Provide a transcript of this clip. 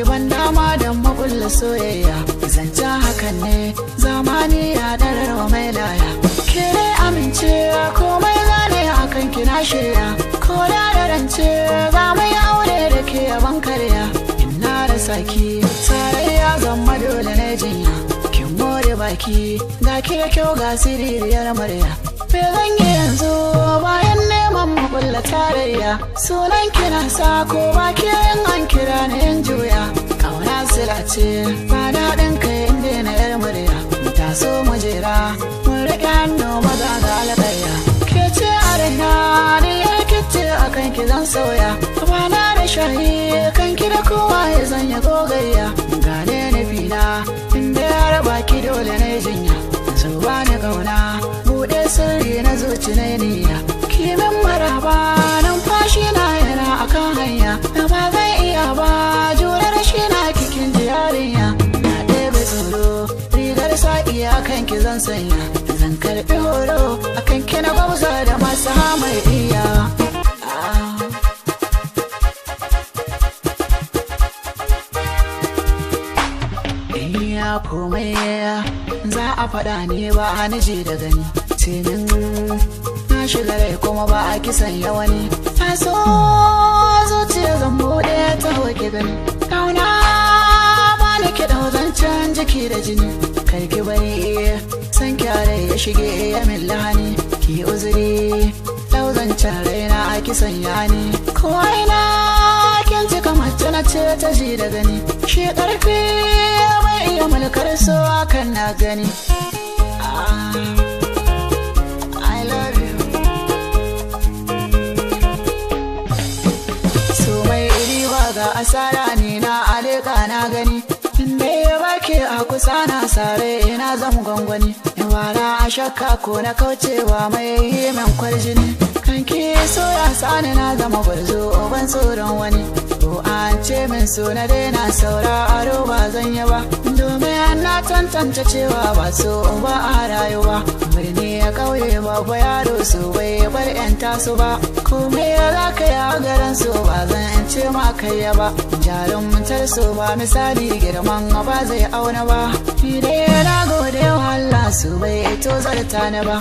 baki ban dama don makulla soyayya. Zancen hakan ne zamani ya dararwa mai laya. Ke dai amince komai zane akan kina shirya. Ko da rance za mu yi aure da ke yaban karya. Ina da saki tarayya zama dole ne jinya. Kin more baki ga ki da kyau ga siririyar murya. Me zan yi yanzu bayan neman makulla tarayya. Sunan kina sa ko baki yin an kira ni in juya. Kauna sila ce ba daɗin kai inda na yar murya. Taso mu jera mun riƙe hannu maza ga alƙarya. Ke ce a raina ni ya kice a kan ki zan sauya. Bana da shayi kan ki da kowa ya zanya gogayya. Gane nufina inda ya raba ki dole na jinya. Zuba ni ƙauna buɗe sirri na zuci na niyya. Kimin maraba numfashi na yana akan hanya. Na ba zan iya ba jurar shi na kikin jiyarinya. Na ɗebe tsoro rigar sa'i akan ki zan sanya. Zan karɓi horo akan ki na gwamza da masu hamayya. Ya komai za a faɗa ne ba a nije da gani. Tinin na shiga rai kuma ba a kisan yawani. Na so zuciya zan buɗe ta hoke gani. Kauna ba ni ki zancen jiki da jini. Kar ki bari san kyare ya shige ya min lahani. Ki uzuri zancen raina a kisan yani. Ko aina kin ji kamar tana ce ta ji da gani. Shi ƙarfi iya mulkar so kan na gani. I love you. So mai riwa ga asara ne na aleka na gani. Inda ya bake a kusa na sare ina zam gwangwani. Yawara a shakka ko na kaucewa mai yi min kwarjini. Kanki so ya sani na zama gwarzo ban tsoron wani. Ko an ce min so na daina sauraro ba zan yi ba. Domin na tantance cewa ba so ba a rayuwa. Birni ya kauye babba yaro so bai bar yan taso ba. Kome ya za ka yi a garin so ba zan ce ma kai ya ba. Jarumtar so ba misali girman ba zai auna ba. Ni dai na gode wa Allah so bai tozarta ni ba.